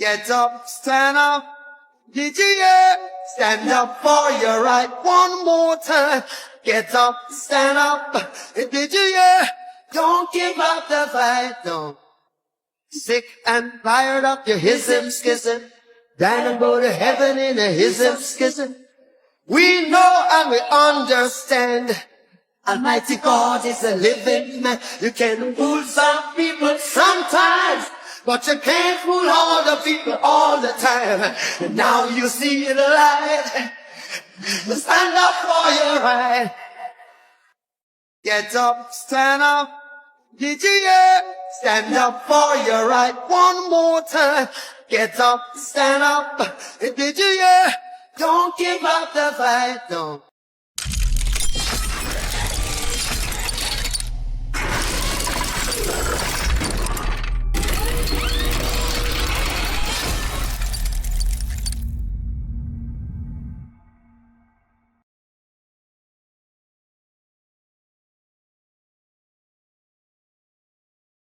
Get up, stand up. Did you hear? Stand up for your right one more time. Get up, stand up. Did you hear? Don't give up the fight, no. Sick and tired of your hissing, skissing. Dying to go to heaven in a hissing, skissing. We know and we understand. Almighty God is a living man. You can fool some people sometimes, but you can't fool all the people all the time. And now you see the light. Stand up for your right. Get up, stand up. Did you hear? Stand up for your right one more time. Get up, stand up. Did you hear? Don't give up the fight, no.